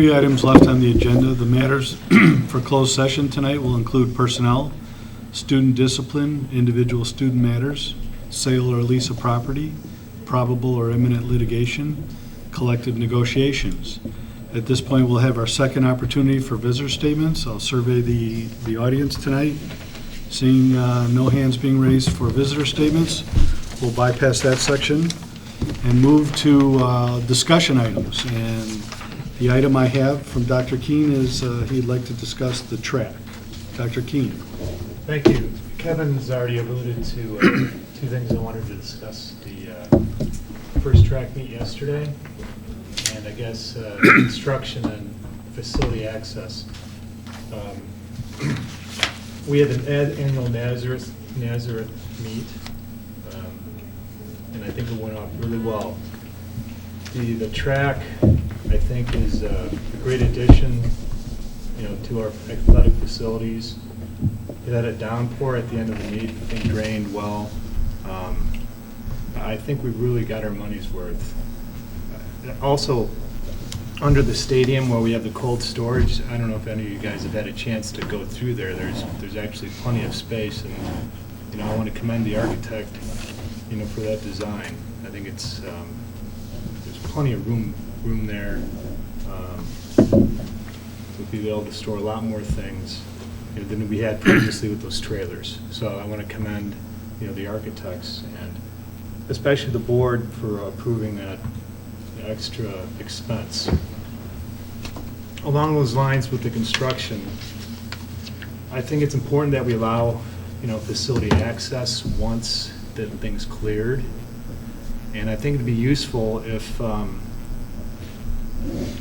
3 items left on the agenda. The matters for closed session tonight will include personnel, student discipline, individual student matters, sale or lease of property, probable or imminent litigation, collective negotiations. At this point, we'll have our second opportunity for visitor statements. I'll survey the audience tonight. Seeing no hands being raised for visitor statements, we'll bypass that section and move to discussion items. And the item I have from Dr. Keene is he'd like to discuss the track. Dr. Keene. Thank you. Kevin's already alluded to 2 things I wanted to discuss. The first track meet yesterday, and I guess construction and facility access. We had an annual Nazareth meet, and I think it went off really well. The track, I think, is a great addition, to our athletic facilities. It had a downpour at the end of the meet. I think drained well. I think we really got our money's worth. Also, under the stadium where we have the cold storage, I don't know if any of you guys have had a chance to go through there. There's actually plenty of space, and I want to commend the architect, for that design. I think it's there's plenty of room there. We'll be able to store a lot more things than we had previously with those trailers. So I want to commend, the architects and especially the board for approving that extra expense. Along those lines with the construction, I think it's important that we allow, facility access once the thing's cleared. And I think it'd be useful if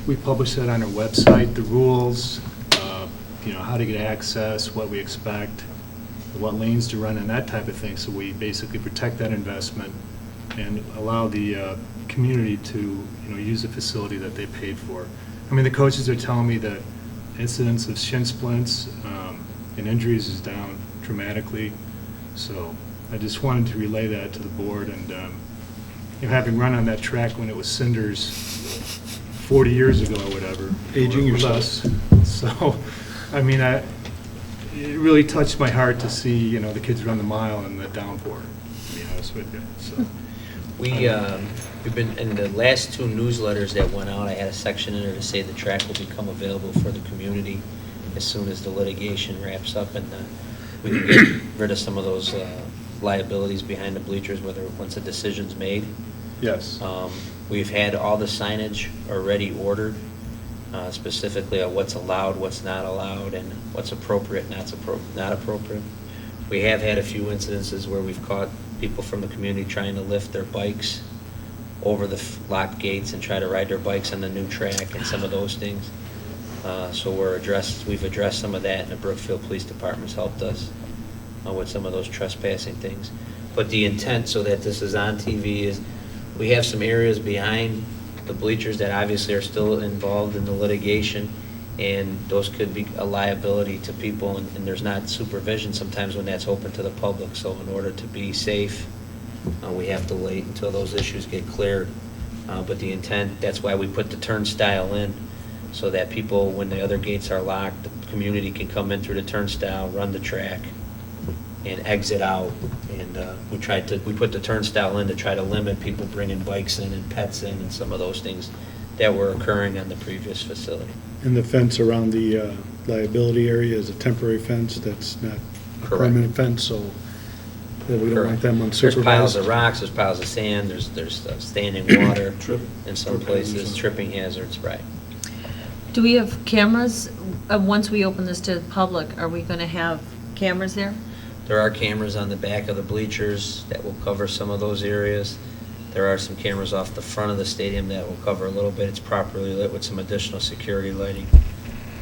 we publish that on our website, the rules, how to get access, what we expect, what lanes to run, and that type of thing. So we basically protect that investment and allow the community to, use the facility that they paid for. I mean, the coaches are telling me that incidence of shin splints and injuries is down dramatically. So I just wanted to relay that to the board. And having run on that track when it was cinders 40 years ago or whatever, Aging or yourself. less. So, I mean, it really touched my heart to see, the kids run the mile in the downpour, to be honest with you. So. We've been, in the last 2 newsletters that went out, I had a section in there to say the track will become available for the community as soon as the litigation wraps up, and we can get rid of some of those liabilities behind the bleachers, once a decision's made. Yes. We've had all the signage already ordered, specifically on what's allowed, what's not allowed, and what's appropriate, not appropriate. We have had a few incidences where we've caught people from the community trying to lift their bikes over the locked gates and try to ride their bikes on the new track and some of those things. So we've addressed some of that, and the Brookfield Police Department's helped us with some of those trespassing things. But the intent, so that this is on TV, is we have some areas behind the bleachers that obviously are still involved in the litigation, and those could be a liability to people, and there's not supervision sometimes when that's open to the public. So in order to be safe, we have to wait until those issues get cleared. But the intent, that's why we put the turnstile in, so that people, when the other gates are locked, the community can come in through the turnstile, run the track, and exit out. And we put the turnstile in to try to limit people bringing bikes in and pets in and some of those things that were occurring on the previous facility. And the fence around the liability area is a temporary fence. That's not a Correct. permanent fence, so that we don't want them unsupervised. There's piles of rocks, there's piles of sand, there's standing water in some places, tripping hazards, right. Do we have cameras? Once we open this to the public, are we going to have cameras there? There are cameras on the back of the bleachers that will cover some of those areas. There are some cameras off the front of the stadium that will cover a little bit. It's properly lit with some additional security lighting.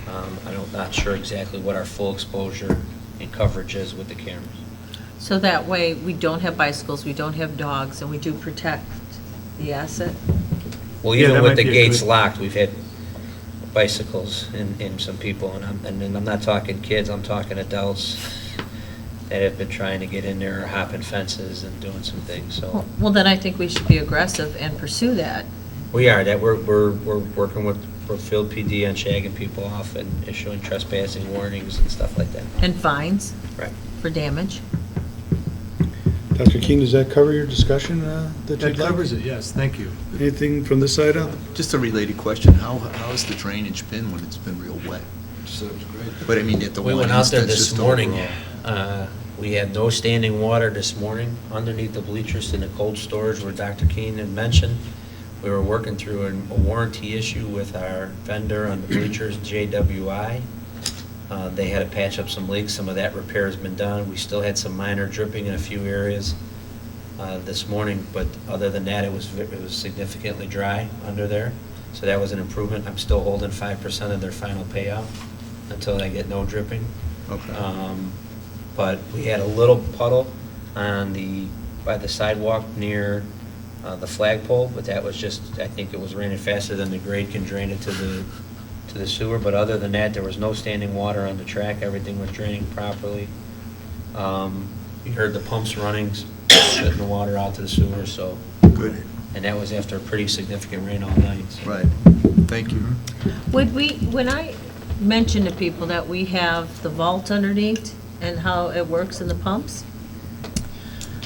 I'm not sure exactly what our full exposure and coverage is with the cameras. So that way, we don't have bicycles, we don't have dogs, and we do protect the asset? Well, Yeah, even that with might the be a gates good- locked, we've had bicycles and some people, and I'm not talking kids, I'm talking adults that have been trying to get in there, or hopping fences and doing some things. So Well, then I think we should be aggressive and pursue that. we are. We're working with Brookfield PD on shagging people off and issuing trespassing warnings and stuff like that. And fines Right. for damage. Dr. King, does that cover your discussion that That you'd like? covers it, yes, thank you. Anything from this side up? Just a related question, how has the drainage been when it's been real wet? But I mean, at the We one went out there instance, this just morning. overall. We had no standing water this morning underneath the bleachers in the cold storage where Dr. Keene had mentioned. We were working through a warranty issue with our vendor on the bleachers, JWI. They had to patch up some leaks. Some of that repair has been done. We still had some minor dripping in a few areas this morning, but other than that, it was significantly dry under there. So that was an improvement. I'm still holding 5% of their final payout until I get no dripping. Okay. But we had a little puddle by the sidewalk near the flagpole, but that was just, I think it was raining faster than the grade can drain it to the sewer. But other than that, there was no standing water on the track. Everything was draining properly. You heard the pumps running, letting the water out to the sewer, so. Good, And that was after a pretty significant rain all night. So. right, thank you. When I mention to people that we have the vault underneath and how it works in the pumps,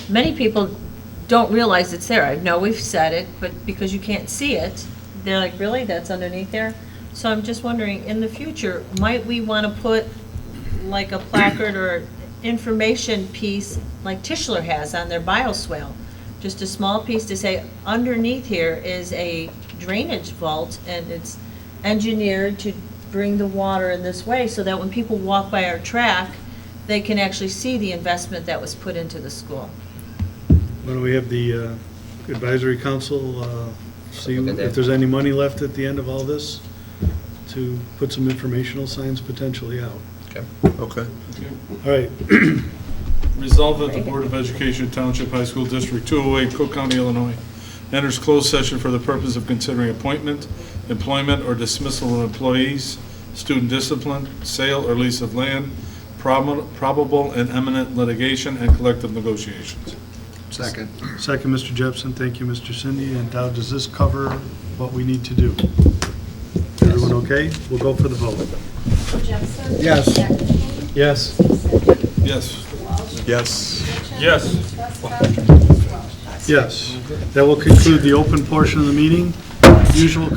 many people don't realize it's there. I know we've said it, but because you can't see it, they're like, really, that's underneath there? So I'm just wondering, in the future, might we want to put like a placard or information piece like Tischler has on their bioswale? Just a small piece to say, underneath here is a drainage vault, and it's engineered to bring the water in this way, so that when people walk by our track, they can actually see the investment that was put into the school. Why don't we have the advisory council see Look at that. if there's any money left at the end of all this to put some informational signs potentially out. Okay. Okay. All right. Resolved that the Board of Education, Township High School District 208, Cook County, Illinois, enters closed session for the purpose of considering appointment, employment, or dismissal of employees, student discipline, sale or lease of land, probable and imminent litigation, and collective negotiations. Second. Second, Mr. Jepson. Thank you, Mr. Cindy. And Dow, does this cover what we need to do? Everyone okay? We'll go for the vote. Jepson? Yes. Dr. King? Yes. Cindy? Yes. Walsh? Yes. Richard? Yes. Westphal? Ms. Welch? Yes. That will conclude the open portion of the meeting. Usual